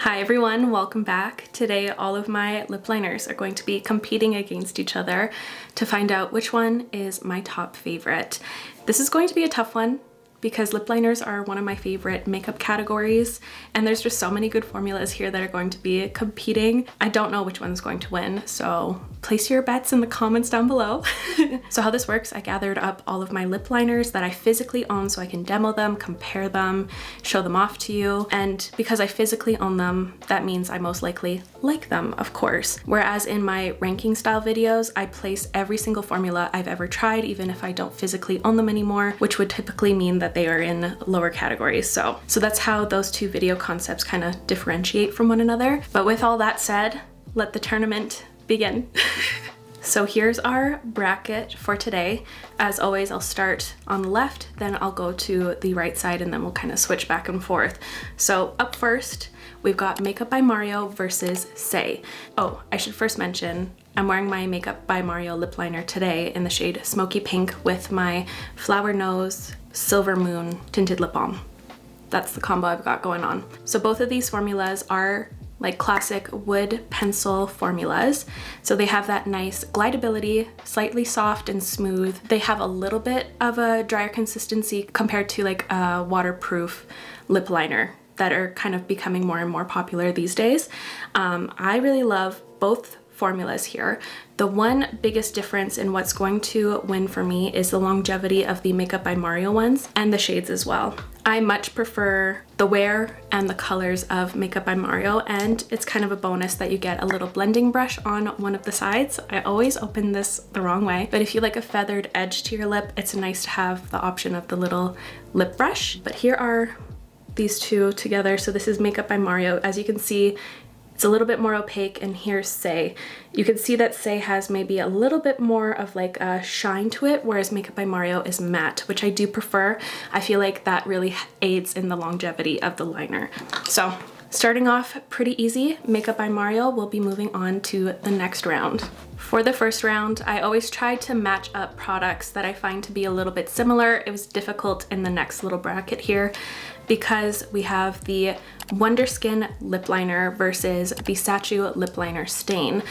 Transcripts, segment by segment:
Hi everyone, welcome back. Today all of my lip liners are going to be competing against each other to find out which one is my top favorite. This is going to be a tough one because lip liners are one of my favorite makeup categories and there's just so many good formulas here that are going to be competing. I don't know which one's going to win, so place your bets in the comments down below. So how this works, I gathered up all of my lip liners that I physically own so I can demo them, compare them, show them off to you. And because I physically own them, that means I most likely like them, of course. Whereas in my ranking style videos, I place every single formula I've ever tried, even if I don't physically own them anymore, which would typically mean that they are in lower categories. So that's how those two video concepts kind of differentiate from one another. But with all that said, let the tournament begin. So here's our bracket for today. As always, I'll start on the left, then I'll go to the right side, and then we'll kind of switch back and forth. So up first, we've got Makeup by Mario versus Saie. Oh, I should first mention, I'm wearing my Makeup by Mario lip liner today in the shade Smoky Pink with my Flower Nose Silver Moon tinted lip balm. That's the combo I've got going on. So both of these formulas are like classic wood pencil formulas. So they have that nice glideability, slightly soft and smooth. They have a little bit of a drier consistency compared to like a waterproof lip liner that are kind of becoming more and more popular these days. I really love both formulas here. The one biggest difference in what's going to win for me is the longevity of the Makeup by Mario ones and the shades as well. I much prefer the wear and the colors of Makeup by Mario, and it's kind of a bonus that you get a little blending brush on one of the sides. I always open this the wrong way, but if you like a feathered edge to your lip, it's nice to have the option of the little lip brush. But here are these two together. So this is Makeup by Mario. As you can see, it's a little bit more opaque, and here's Saie. You can see that Saie has maybe a little bit more of like a shine to it, whereas Makeup by Mario is matte, which I do prefer. I feel like that really aids in the longevity of the liner. So starting off pretty easy, Makeup by Mario. Will be moving on to the next round. For the first round, I always try to match up products that I find to be a little bit similar. It was difficult in the next little bracket here because we have the Wonderskin lip liner versus the Sacheu lip liner stain.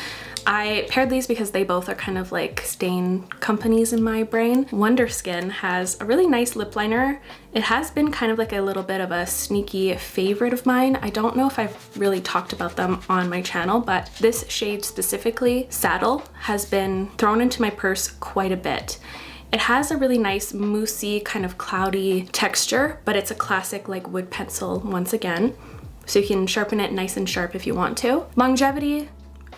I paired these because they both are kind of like stain companies in my brain. Wonderskin has a really nice lip liner. It has been kind of like a little bit of a sneaky favorite of mine. I don't know if I've really talked about them on my channel, but this shade specifically, Saddle, has been thrown into my purse quite a bit. It has a really nice moussey kind of cloudy texture, but it's a classic like wood pencil once again. So you can sharpen it nice and sharp if you want to. Longevity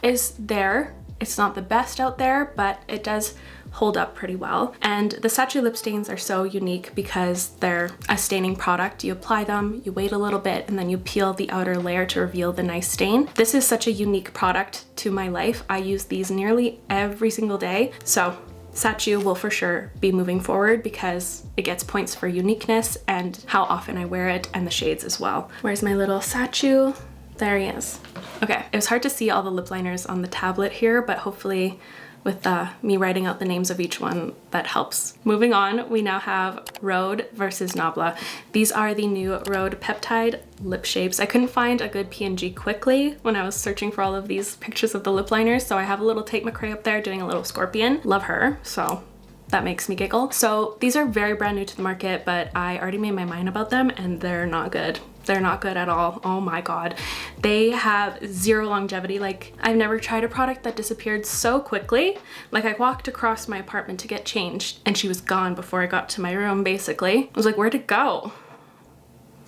is there. It's not the best out there, but it does hold up pretty well. And the Sacheu lip stains are so unique because they're a staining product. You apply them, you wait a little bit, and then you peel the outer layer to reveal the nice stain. This is such a unique product to my life. I use these nearly every single day. So Sacheu will for sure be moving forward because it gets points for uniqueness and how often I wear it, and the shades as well. Where's my little Sacheu? There he is. Okay, it was hard to see all the lip liners on the tablet here, but hopefully with me writing out the names of each one, that helps. Moving on, we now have Rhode versus Nabla. These are the new Rhode Peptide lip shapes. I couldn't find a good PNG quickly when I was searching for all of these pictures of the lip liners, so I have a little Tate McRae up there doing a little scorpion. Love her, so that makes me giggle. So these are very brand new to the market, but I already made my mind about them and they're not good. They're not good at all. Oh my God. They have zero longevity. Like, I've never tried a product that disappeared so quickly. Like, I walked across my apartment to get changed and she was gone before I got to my room, basically. I was like, where'd it go?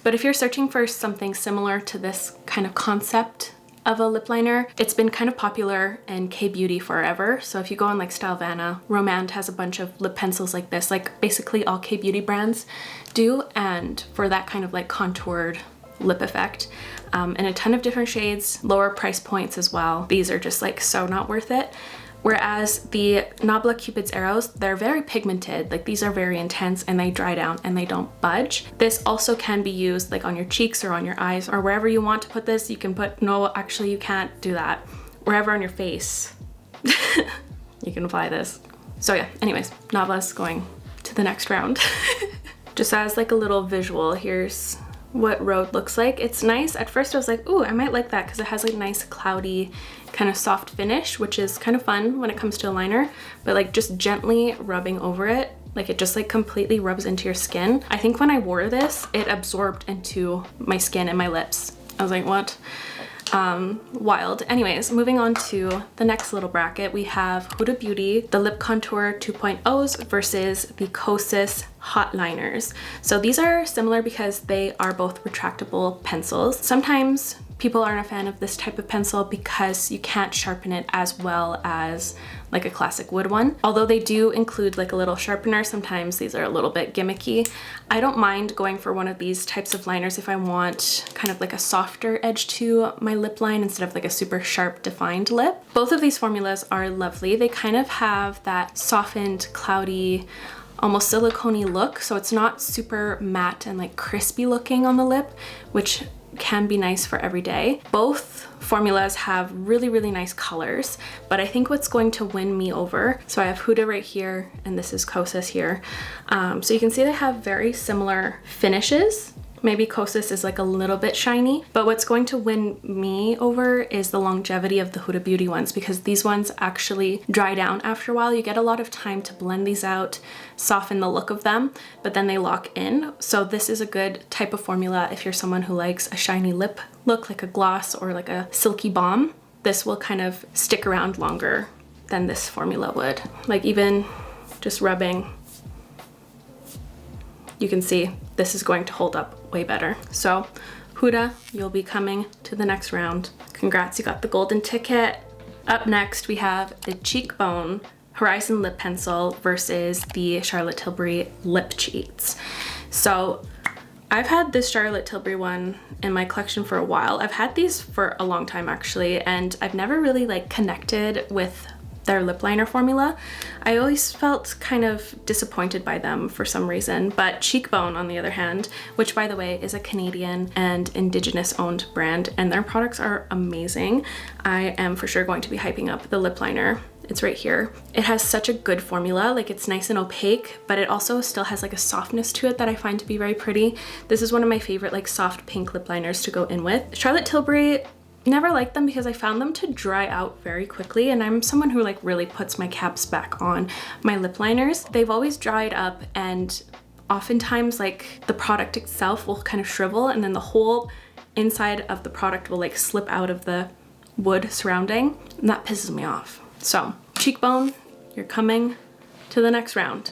But if you're searching for something similar to this kind of concept of a lip liner, it's been kind of popular in K-beauty forever. So if you go on like Stylevana, Romand has a bunch of lip pencils like this, like basically all K-beauty brands do, and for that kind of like contoured lip effect, in a ton of different shades, lower price points as well. These are just like so not worth it. Whereas the Nabla Cupid's Arrows, they're very pigmented. Like, these are very intense and they dry down and they don't budge. This also can be used like on your cheeks or on your eyes or wherever you want to put this. You can put, no, actually you can't do that. Wherever on your face, you can apply this. So yeah, anyways, Nabla's going to the next round. Just as like a little visual, here's what Rhode looks like. It's nice. At first I was like, ooh, I might like that because it has like nice cloudy kind of soft finish, which is kind of fun when it comes to a liner, but like just gently rubbing over it, like it just like completely rubs into your skin. I think when I wore this, it absorbed into my skin and my lips. I was like, what? Wild. Anyways, moving on to the next little bracket, we have Huda Beauty, the Lip Contour 2.0s versus the Kosas Hotliners. So these are similar because they are both retractable pencils. Sometimes people aren't a fan of this type of pencil because you can't sharpen it as well as like a classic wood one. Although they do include like a little sharpener, sometimes these are a little bit gimmicky. I don't mind going for one of these types of liners if I want kind of like a softer edge to my lip line instead of like a super sharp defined lip. Both of these formulas are lovely. They kind of have that softened, cloudy, almost silicone-y look, so it's not super matte and like crispy looking on the lip, which can be nice for every day. Both formulas have really, really nice colors, but I think what's going to win me over, so I have Huda right here and this is Kosas here. So you can see they have very similar finishes. Maybe Kosas is like a little bit shiny, but what's going to win me over is the longevity of the Huda Beauty ones, because these ones actually dry down after a while. You get a lot of time to blend these out, soften the look of them, but then they lock in. So this is a good type of formula if you're someone who likes a shiny lip look, like a gloss or like a silky balm. This will kind of stick around longer than this formula would. Like even just rubbing, you can see this is going to hold up way better. So Huda, you'll be coming to the next round. Congrats, you got the golden ticket. Up next, we have the Cheekbone Horizon Lip Pencil versus the Charlotte Tilbury Lip Cheats. So I've had this Charlotte Tilbury one in my collection for a while. I've had these for a long time actually, and I've never really like connected with their lip liner formula. I always felt kind of disappointed by them for some reason, but Cheekbone on the other hand, which by the way is a Canadian and Indigenous owned brand, and their products are amazing. I am for sure going to be hyping up the lip liner. It's right here. It has such a good formula, like it's nice and opaque, but it also still has like a softness to it that I find to be very pretty. This is one of my favorite like soft pink lip liners to go in with. Charlotte Tilbury, never liked them because I found them to dry out very quickly, and I'm someone who like really puts my caps back on my lip liners. They've always dried up, and oftentimes like the product itself will kind of shrivel, and then the whole inside of the product will like slip out of the wood surrounding, and that pisses me off. So Cheekbone, you're coming to the next round.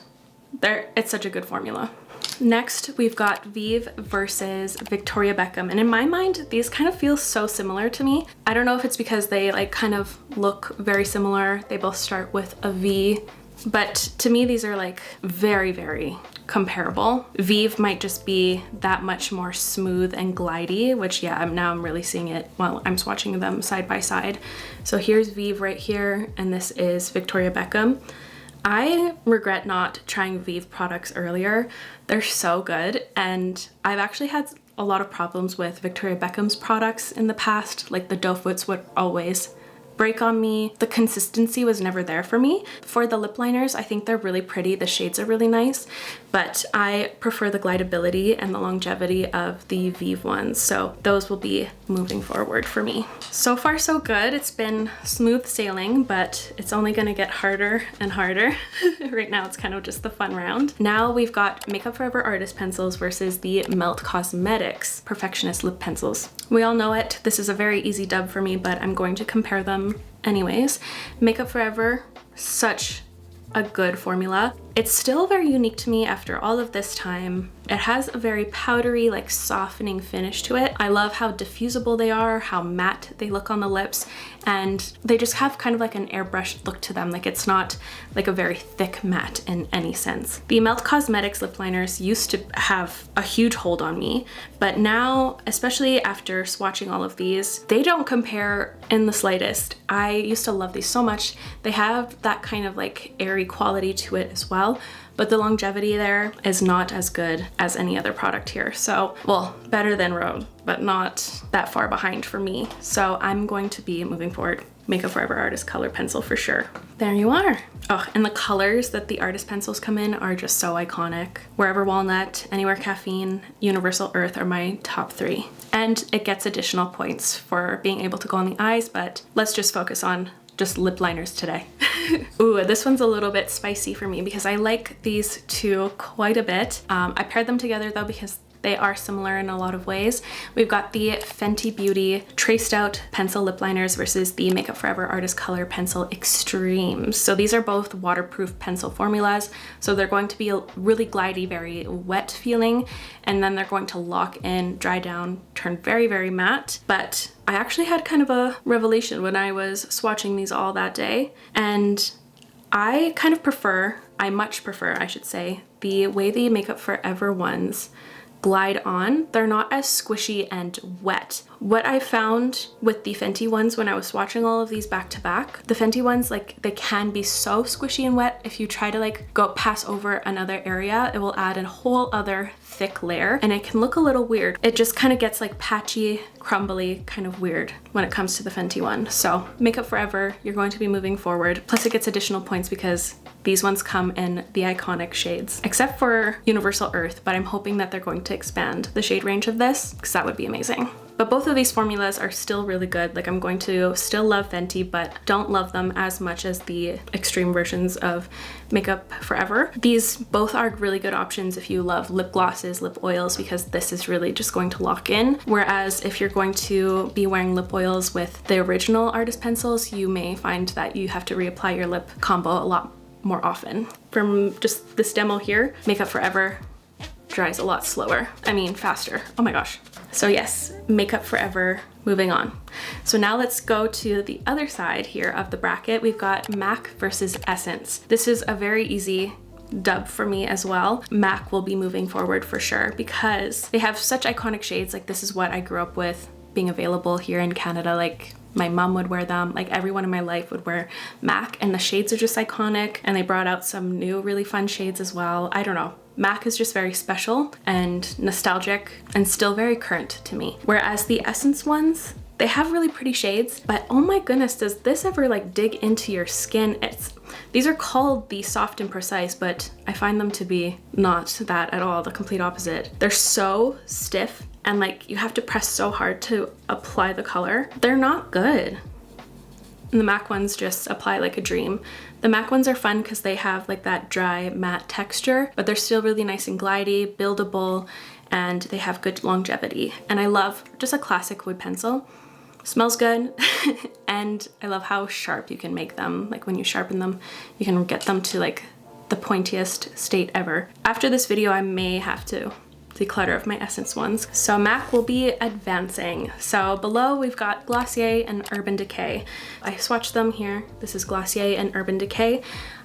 It's such a good formula. Next, we've got Vieve versus Victoria Beckham. And in my mind, these kind of feel so similar to me. I don't know if it's because they like kind of look very similar. They both start with a V, but to me, these are like very, very comparable. Vieve might just be that much more smooth and glidey, which yeah, now I'm really seeing it while I'm swatching them side by side. So here's Vieve right here, and this is Victoria Beckham. I regret not trying Vieve products earlier. They're so good, and I've actually had a lot of problems with Victoria Beckham's products in the past. Like the doe foots would always break on me. The consistency was never there for me. For the lip liners, I think they're really pretty. The shades are really nice, but I prefer the glidability and the longevity of the Vieve ones. So those will be moving forward for me. So far so good. It's been smooth sailing, but it's only gonna get harder and harder. Right now it's kind of just the fun round. Now we've got Makeup Forever Artist Pencils versus the Melt Cosmetics Perfectionist Lip Pencils. We all know it. This is a very easy dub for me, but I'm going to compare them anyways. Makeup Forever, such a good formula. It's still very unique to me after all of this time. It has a very powdery, like softening finish to it. I love how diffusible they are, how matte they look on the lips, and they just have kind of like an airbrushed look to them. Like it's not like a very thick matte in any sense. The Melt Cosmetics lip liners used to have a huge hold on me, but now, especially after swatching all of these, they don't compare in the slightest. I used to love these so much. They have that kind of like airy quality to it as well, but the longevity there is not as good as any other product here. So, well, better than Rhode, but not that far behind for me. So I'm going to be moving forward Makeup Forever Artist Color Pencil for sure. There you are. Oh, and the colors that the artist pencils come in are just so iconic. Wherever Walnut, Anywhere Caffeine, Universal Earth are my top 3. And it gets additional points for being able to go on the eyes, but let's just focus on just lip liners today. Ooh, this one's a little bit spicy for me because I like these two quite a bit. I paired them together though because they are similar in a lot of ways. We've got the Fenty Beauty Traced Out Pencil Lip Liners versus the Makeup Forever Artist Color Pencil Extremes. So these are both waterproof pencil formulas. So they're going to be a really glidey, very wet feeling, and then they're going to lock in, dry down, turn very, very matte. But I actually had kind of a revelation when I was swatching these all that day, and I much prefer, I should say, the way the Makeup Forever ones glide on. They're not as squishy and wet. What I found with the Fenty ones when I was swatching all of these back to back, the Fenty ones, like, they can be so squishy and wet. If you try to like go pass over another area, it will add a whole other thick layer and it can look a little weird. It just kind of gets like patchy, crumbly, kind of weird when it comes to the Fenty one. So Makeup Forever, you're going to be moving forward. Plus it gets additional points because these ones come in the iconic shades, except for Universal Earth, but I'm hoping that they're going to expand the shade range of this because that would be amazing. But both of these formulas are still really good. Like, I'm going to still love Fenty, but don't love them as much as the extreme versions of Makeup Forever. These both are really good options if you love lip glosses, lip oils, because this is really just going to lock in. Whereas if you're going to be wearing lip oils with the original artist pencils, you may find that you have to reapply your lip combo a lot more often. From just this demo here, Makeup Forever dries a lot slower. I mean, faster. Oh my gosh. So yes, Makeup Forever, moving on. So now let's go to the other side here of the bracket. We've got MAC versus Essence. This is a very easy dub for me as well. MAC will be moving forward for sure because they have such iconic shades. Like, this is what I grew up with being available here in Canada. Like, my mom would wear them, like everyone in my life would wear MAC, and the shades are just iconic, and they brought out some new really fun shades as well. I don't know. MAC is just very special and nostalgic and still very current to me. Whereas the Essence ones, they have really pretty shades, but oh my goodness, does this ever like dig into your skin? These are called the Soft and Precise, but I find them to be not that at all, the complete opposite. They're so stiff and like you have to press so hard to apply the color. They're not good. And the MAC ones just apply like a dream. The MAC ones are fun because they have like that dry matte texture, but they're still really nice and glidey, buildable, and they have good longevity. And I love just a classic wood pencil. Smells good, and I love how sharp you can make them. Like, when you sharpen them, you can get them to like the pointiest state ever. After this video, I may have to declutter of my Essence ones. So MAC will be advancing. So below we've got Glossier and Urban Decay. I swatched them here. This is Glossier and Urban Decay.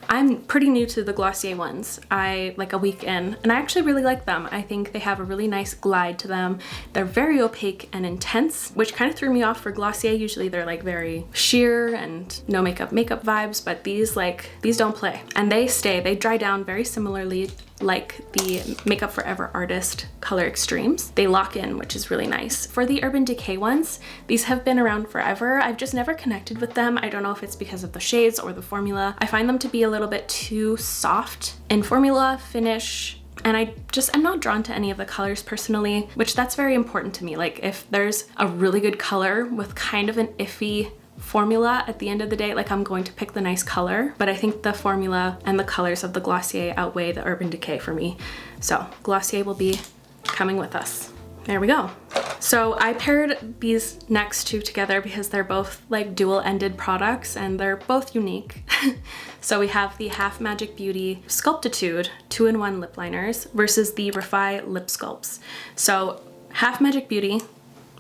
I'm pretty new to the Glossier ones. Like a week in, and I actually really like them. I think they have a really nice glide to them. They're very opaque and intense, which kind of threw me off for Glossier. Usually they're like very sheer and no makeup vibes, but these don't play. And they dry down very similarly like the Makeup Forever Artist Color Extremes. They lock in, which is really nice. For the Urban Decay ones, these have been around forever. I've just never connected with them. I don't know if it's because of the shades or the formula. I find them to be a little bit too soft in formula, finish, and I'm not drawn to any of the colors personally, which that's very important to me. Like, if there's a really good color with kind of an iffy formula at the end of the day, like, I'm going to pick the nice color, but I think the formula and the colors of the Glossier outweigh the Urban Decay for me. So Glossier will be coming with us. There we go. So I paired these next two together because they're both like dual-ended products and they're both unique. So we have the Half Magic Beauty Sculptitude 2-in-1 lip liners versus the Refy lip sculpts. So Half Magic Beauty,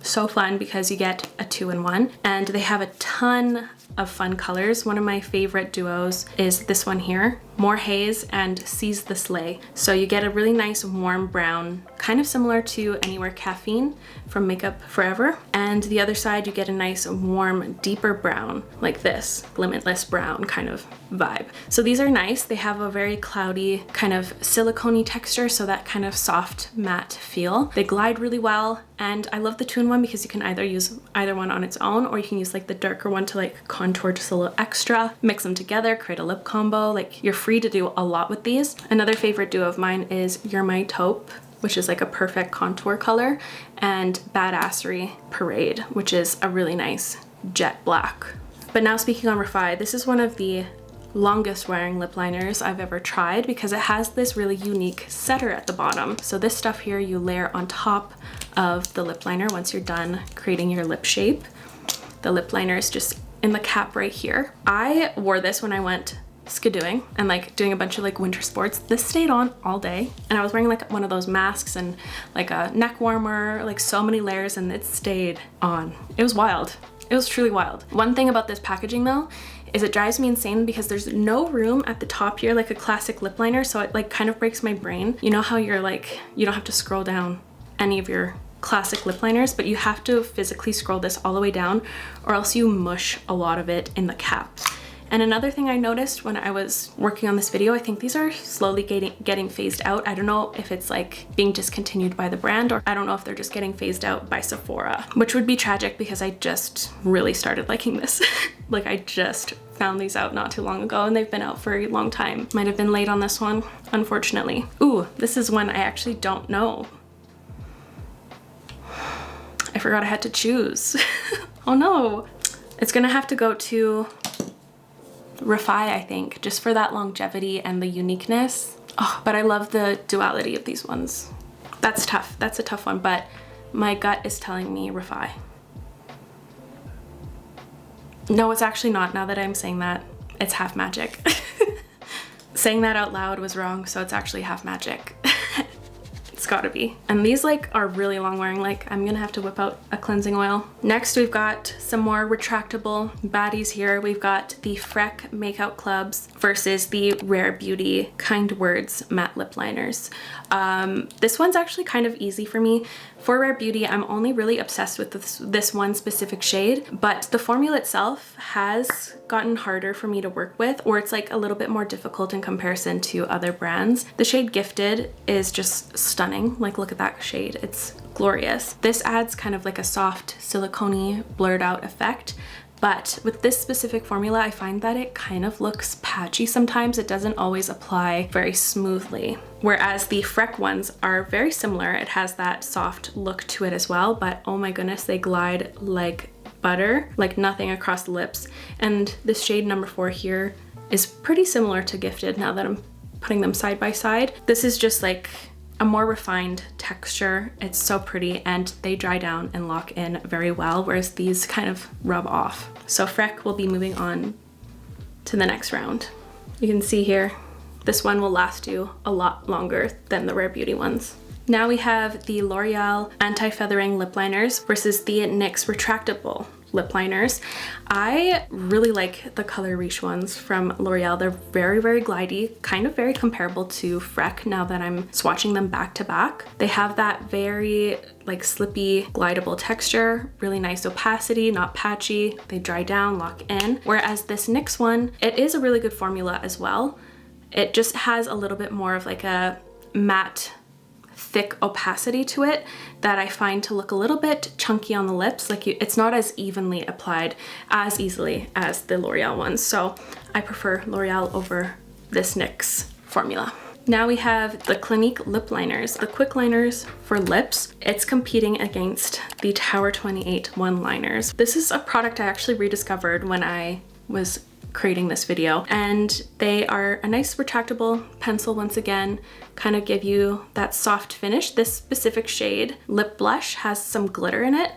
so fun because you get a 2-in-1, and they have a ton of fun colors. One of my favorite duos is this one here, More Haze and Seize the Sleigh. So you get a really nice warm brown, kind of similar to Anywhere Caffeine from Makeup Forever. And the other side you get a nice warm, deeper brown, like this, Limitless brown kind of vibe. So these are nice. They have a very cloudy kind of silicone-y texture, so that kind of soft matte feel. They glide really well, and I love the two in one because you can either use either one on its own, or you can use like the darker one to like contour just a little extra, mix them together, create a lip combo. Like, you're free to do a lot with these. Another favorite duo of mine is You're My Taupe, which is like a perfect contour color, and Badassery Parade, which is a really nice jet black. But now speaking on Refy, this is one of the longest wearing lip liners I've ever tried because it has this really unique setter at the bottom. So this stuff here you layer on top of the lip liner once you're done creating your lip shape. The lip liner is just in the cap right here. I wore this when I went skidooing and like doing a bunch of like winter sports. This stayed on all day, and I was wearing like one of those masks and like a neck warmer, like so many layers, and it stayed on. It was wild. It was truly wild. One thing about this packaging though is it drives me insane because there's no room at the top here like a classic lip liner, so it like kind of breaks my brain. You know how you're like, you don't have to scroll down any of your classic lip liners, but you have to physically scroll this all the way down or else you mush a lot of it in the cap. And another thing I noticed when I was working on this video, I think these are slowly getting phased out. I don't know if it's like being discontinued by the brand, or I don't know if they're just getting phased out by Sephora, which would be tragic because I just really started liking this. Like, I just found these out not too long ago and they've been out for a long time. Might have been late on this one, unfortunately. Ooh, this is one I actually don't know. I forgot I had to choose. Oh no. It's gonna have to go to Refy, I think, just for that longevity and the uniqueness. Oh, but I love the duality of these ones. That's tough. That's a tough one, but my gut is telling me Refy. No, it's actually not. Now that I'm saying that, it's half magic. Saying that out loud was wrong, so it's actually half magic. It's gotta be. And these like are really long wearing. Like, I'm gonna have to whip out a cleansing oil. Next, we've got some more retractable baddies here. We've got the Freck Makeout Clubs versus the Rare Beauty Kind Words matte lip liners. This one's actually kind of easy for me. For Rare Beauty, I'm only really obsessed with this one specific shade, but the formula itself has gotten harder for me to work with, or it's like a little bit more difficult in comparison to other brands. The shade Gifted is just stunning. Like, look at that shade. It's glorious. This adds kind of like a soft silicone-y blurred out effect. But with this specific formula, I find that it kind of looks patchy sometimes. It doesn't always apply very smoothly. Whereas the Freck ones are very similar. It has that soft look to it as well, but oh my goodness, they glide like butter, like nothing across the lips. And this shade number 4 here is pretty similar to Gifted now that I'm putting them side by side. This is just like a more refined texture. It's so pretty and they dry down and lock in very well, whereas these kind of rub off. So Freck will be moving on to the next round. You can see here, this one will last you a lot longer than the Rare Beauty ones. Now we have the L'Oreal Anti-Feathering Lip Liners versus the NYX Retractable Lip Liners. I really like the Color Riche ones from L'Oreal. They're very, very glidey, kind of very comparable to Freck now that I'm swatching them back to back. They have that very like slippy, glidable texture, really nice opacity, not patchy. They dry down, lock in. Whereas this NYX one, it is a really good formula as well. It just has a little bit more of like a matte, thick opacity to it that I find to look a little bit chunky on the lips. Like, it's not as evenly applied as easily as the L'Oreal ones. So I prefer L'Oreal over this NYX formula. Now we have the Clinique lip liners, the quick liners for lips. It's competing against the Tower 28 one liners. This is a product I actually rediscovered when I was creating this video, and they are a nice retractable pencil. Once again, kind of give you that soft finish. This specific shade, Lip Blush, has some glitter in it,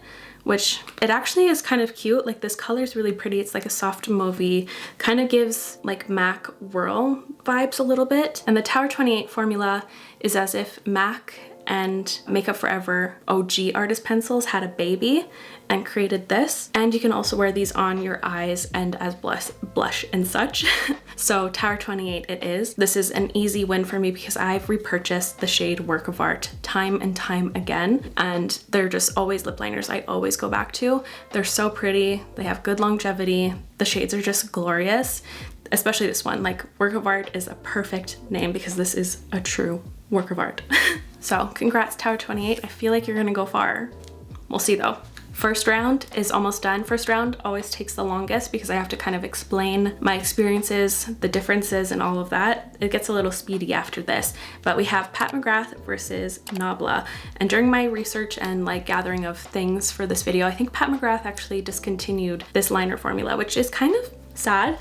which it actually is kind of cute. Like, this color is really pretty. It's like a soft mauvey, kind of gives like MAC Whirl vibes a little bit. And the Tower 28 formula is as if MAC and Makeup Forever OG artist pencils had a baby and created this. And you can also wear these on your eyes and as blush and such. So Tower 28 it is. This is an easy win for me because I've repurchased the shade Work of Art time and time again, and they're just always lip liners I always go back to. They're so pretty, they have good longevity, the shades are just glorious, especially this one. Like, Work of Art is a perfect name because this is a true work of art. So congrats Tower 28, I feel like you're gonna go far. We'll see though. First round is almost done. First round always takes the longest because I have to kind of explain my experiences, the differences and all of that. It gets a little speedy after this, but we have Pat McGrath versus Nabla. And during my research and like gathering of things for this video, I think Pat McGrath actually discontinued this liner formula, which is kind of sad.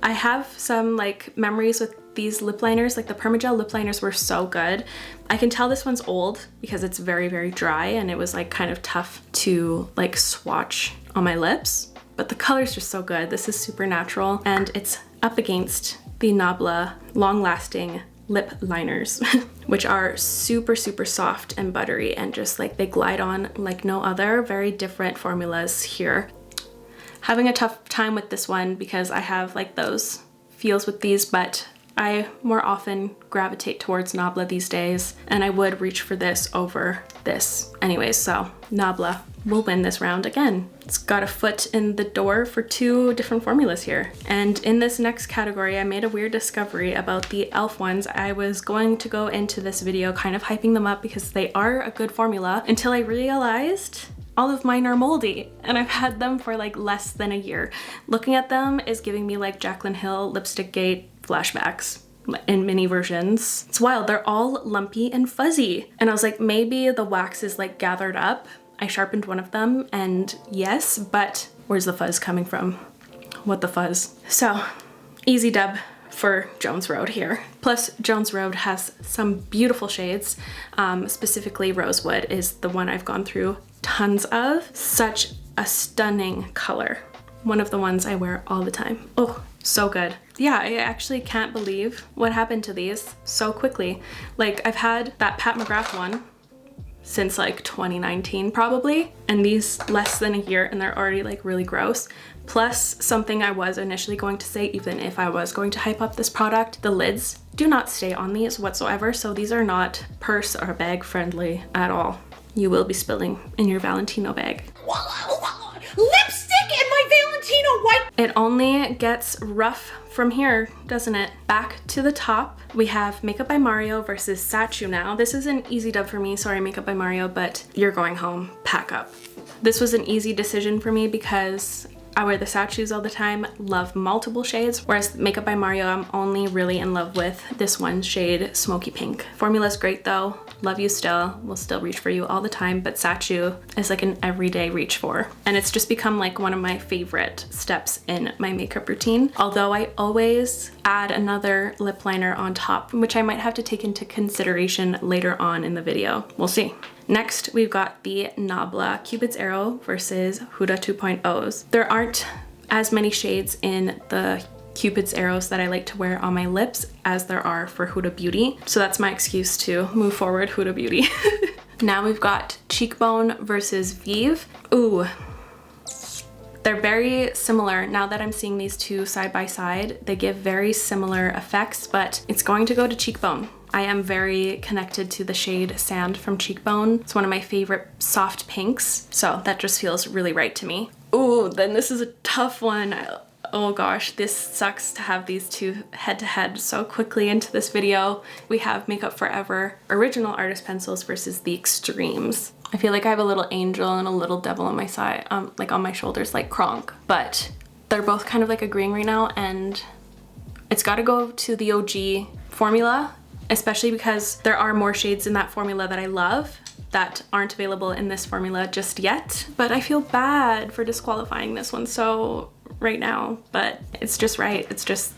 I have some like memories with these lip liners, like the Permagel lip liners were so good. I can tell this one's old because it's very, very dry and it was like kind of tough to like swatch on my lips, but the color's just so good. This is super natural and it's up against the Nabla long-lasting lip liners, which are super, super soft and buttery and just like they glide on like no other. Very different formulas here. Having a tough time with this one because I have like those feels with these, but I more often gravitate towards Nabla these days, and I would reach for this over this. Anyways, so Nabla will win this round again. It's got a foot in the door for two different formulas here. And in this next category, I made a weird discovery about the E.L.F. ones. I was going to go into this video kind of hyping them up because they are a good formula until I realized all of mine are moldy and I've had them for like less than a year. Looking at them is giving me like Jaclyn Hill Lipstick Gate flashbacks in mini versions. It's wild, they're all lumpy and fuzzy. And I was like, maybe the wax is like gathered up. I sharpened one of them and yes, but where's the fuzz coming from? What the fuzz? So easy dub for Jones Rhode here. Plus Jones Rhode has some beautiful shades. Specifically Rosewood is the one I've gone through tons of. Such a stunning color. One of the ones I wear all the time. Oh, so good. Yeah, I actually can't believe what happened to these so quickly. Like, I've had that Pat McGrath one since like 2019 probably, and these less than a year and they're already like really gross. Plus something I was initially going to say, even if I was going to hype up this product, the lids do not stay on these whatsoever. So these are not purse or bag friendly at all. You will be spilling in your Valentino bag. Lipstick in my Valentino white. It only gets rough from here, doesn't it? Back to the top, we have Makeup by Mario versus Sacheu now. This is an easy dub for me. Sorry, Makeup by Mario, but you're going home. Pack up. This was an easy decision for me because I wear the Sacheus all the time, love multiple shades, whereas Makeup by Mario, I'm only really in love with this one shade, Smoky Pink. Formula's great though, love you still, will still reach for you all the time, but Sacheu is like an everyday reach for. And it's just become like one of my favorite steps in my makeup routine. Although I always add another lip liner on top, which I might have to take into consideration later on in the video. We'll see. Next, we've got the Nabla Cupid's Arrow versus Huda 2.0s. There aren't as many shades in the Cupid's Arrows that I like to wear on my lips as there are for Huda Beauty. So that's my excuse to move forward Huda Beauty. Now we've got Cheekbone versus Vieve. Ooh, they're very similar. Now that I'm seeing these two side by side, they give very similar effects, but it's going to go to Cheekbone. I am very connected to the shade Sand from Cheekbone. It's one of my favorite soft pinks, so that just feels really right to me. Ooh, then this is a tough one. Oh gosh, this sucks to have these two head to head so quickly into this video. We have Makeup Forever Original Artist Pencils versus the Extremes. I feel like I have a little angel and a little devil on my side, like on my shoulders, like Kronk, but they're both kind of like agreeing right now, and it's got to go to the OG formula, especially because there are more shades in that formula that I love that aren't available in this formula just yet. But I feel bad for disqualifying this one so right now, but it's just right. It's just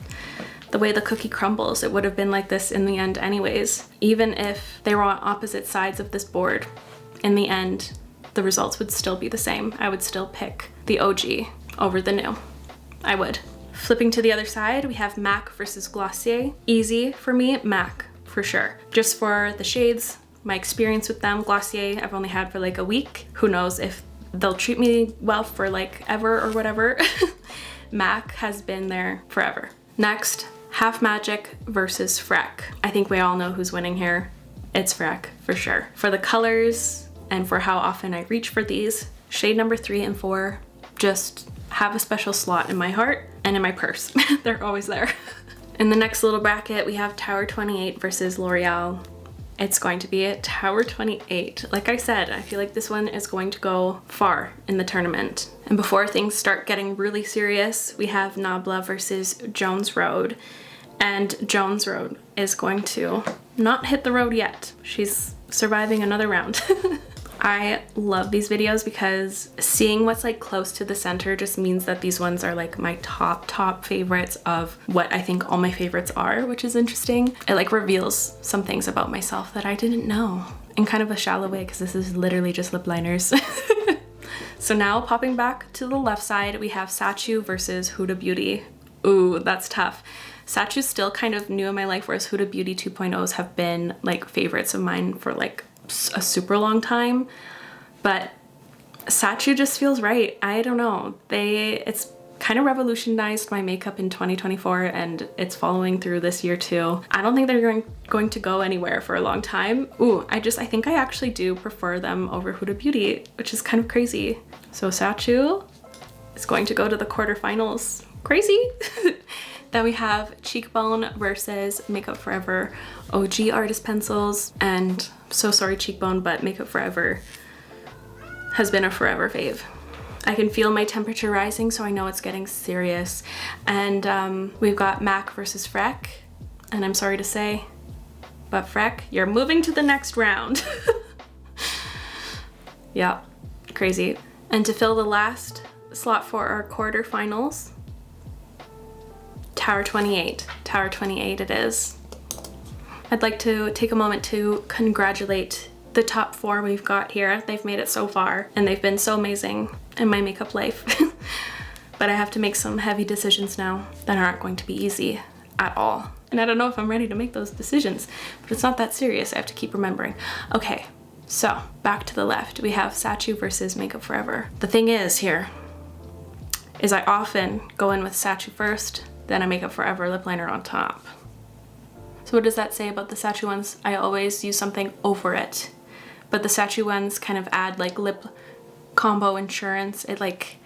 the way the cookie crumbles. It would have been like this in the end anyways. Even if they were on opposite sides of this board, in the end, the results would still be the same. I would still pick the OG over the new. I would. Flipping to the other side, we have MAC versus Glossier. Easy for me, MAC for sure. Just for the shades, my experience with them. Glossier I've only had for like a week. Who knows if they'll treat me well for like ever or whatever. MAC has been there forever. Next, Half Magic versus Freck. I think we all know who's winning here. It's Freck for sure. For the colors and for how often I reach for these, shade number 3 and 4 just have a special slot in my heart and in my purse. They're always there. In the next little bracket, we have Tower 28 versus L'Oreal. It's going to be a Tower 28. Like I said, I feel like this one is going to go far in the tournament. And before things start getting really serious, we have Nabla versus Jones Rhode. And Jones Rhode is going to not hit the road yet. She's surviving another round. I love these videos because seeing what's like close to the center just means that these ones are like my top favorites of what I think all my favorites are, which is interesting. It like reveals some things about myself that I didn't know in kind of a shallow way because this is literally just lip liners. So now popping back to the left side, we have Sacheu versus Huda Beauty. Ooh, that's tough. Sacheu's still kind of new in my life, whereas Huda Beauty 2.0s have been like favorites of mine for like a super long time, but Sacheu just feels right. I don't know. It's kind of revolutionized my makeup in 2024 and it's following through this year too. I don't think they're going to go anywhere for a long time. Ooh, I think I actually do prefer them over Huda Beauty, which is kind of crazy. So Sacheu is going to go to the quarterfinals. Crazy. Then we have Cheekbone versus Makeup Forever OG Artist Pencils. And so sorry Cheekbone, but Makeup Forever has been a forever fave. I can feel my temperature rising, so I know it's getting serious. And we've got MAC versus Freck. And I'm sorry to say, but Freck, you're moving to the next round. Yeah, crazy. And to fill the last slot for our quarterfinals, Tower 28. Tower 28 it is. I'd like to take a moment to congratulate the top 4 we've got here. They've made it so far and they've been so amazing in my makeup life. But I have to make some heavy decisions now that aren't going to be easy at all. And I don't know if I'm ready to make those decisions, but it's not that serious. I have to keep remembering. Okay, so back to the left. We have Sacheu versus Makeup Forever. The thing is here is I often go in with Sacheu first, then a Makeup Forever lip liner on top. So what does that say about the Sacheu ones? I always use something over it. But the Sacheu ones kind of add like lip combo insurance. It like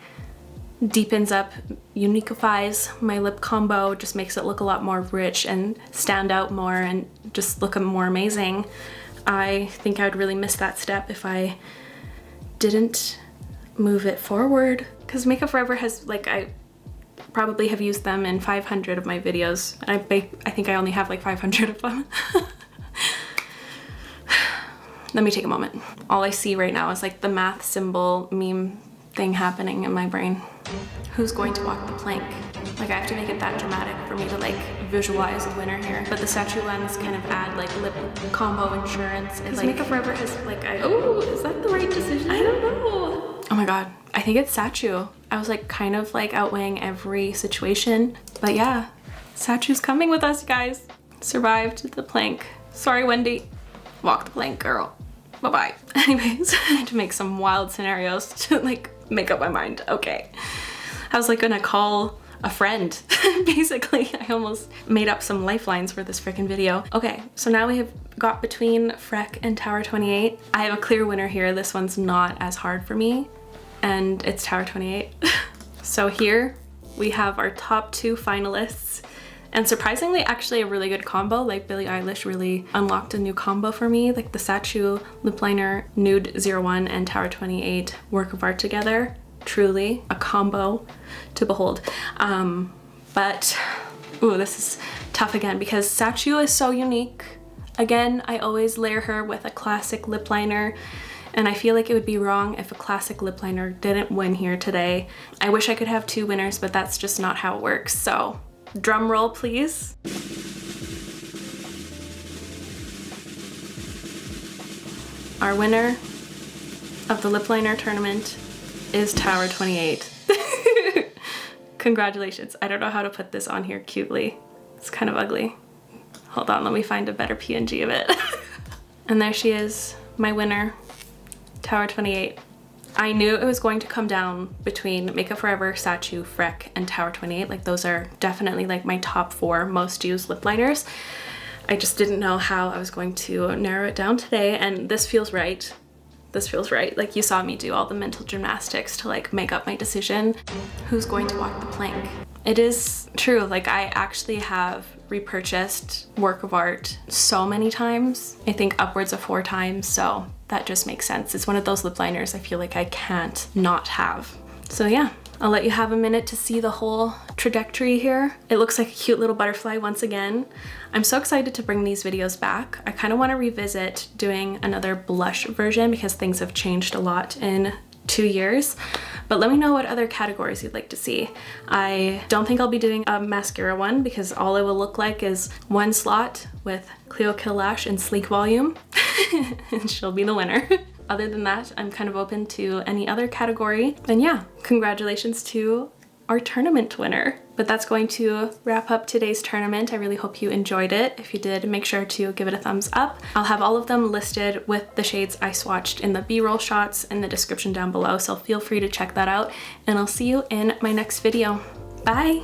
deepens up, unifies my lip combo, just makes it look a lot more rich and stand out more and just look more amazing. I think I would really miss that step if I didn't move it forward. Because Makeup Forever has like, I probably have used them in 500 of my videos. I think I only have like 500 of them. Let me take a moment. All I see right now is like the math symbol meme thing happening in my brain. Who's going to walk the plank? Like I have to make it that dramatic for me to like visualize a winner here. But the Sacheu ones kind of add like lip combo insurance. Because like, Makeup Forever has like, oh, is that the right decision? I don't know. Oh my God, I think it's Sacheu. I was like kind of like outweighing every situation. But yeah, Sacheu's coming with us, guys. Survived the plank. Sorry, Wendy. Walk the plank, girl. Bye-bye. Anyways, I had to make some wild scenarios to like make up my mind. Okay. I was like gonna call a friend. Basically, I almost made up some lifelines for this freaking video. Okay, so now we have got between Freck and Tower 28. I have a clear winner here. This one's not as hard for me, and it's Tower 28. So here we have our top 2 finalists. And surprisingly, actually a really good combo. Like Billie Eilish really unlocked a new combo for me. Like the Sacheu Lip Liner Nude 01 and Tower 28 work of art together. Truly a combo to behold. But, ooh, this is tough again because Sacheu is so unique. Again, I always layer her with a classic lip liner. And I feel like it would be wrong if a classic lip liner didn't win here today. I wish I could have 2 winners, but that's just not how it works. So drum roll, please. Our winner of the lip liner tournament is Tower 28. Congratulations. I don't know how to put this on here cutely. It's kind of ugly. Hold on, let me find a better PNG of it. And there she is, my winner, Tower 28. I knew it was going to come down between Makeup Forever, Sacheu, Freck, and Tower 28. Like those are definitely like my top 4 most used lip liners. I just didn't know how I was going to narrow it down today, and this feels right. This feels right. Like you saw me do all the mental gymnastics to like make up my decision. Who's going to walk the plank? It is true, like I actually have repurchased work of art so many times. I think upwards of 4 times, so that just makes sense. It's one of those lip liners I feel like I can't not have. So yeah, I'll let you have a minute to see the whole trajectory here. It looks like a cute little butterfly once again. I'm so excited to bring these videos back. I kind of want to revisit doing another blush version because things have changed a lot in 2 years. But let me know what other categories you'd like to see. I don't think I'll be doing a mascara one because all it will look like is one slot with Cleo Kill Lash and Sleek Volume. And she'll be the winner. Other than that, I'm kind of open to any other category. And yeah, congratulations to our tournament winner. But that's going to wrap up today's tournament. I really hope you enjoyed it. If you did, make sure to give it a thumbs up. I'll have all of them listed with the shades I swatched in the B-roll shots in the description down below, so feel free to check that out. And I'll see you in my next video. Bye!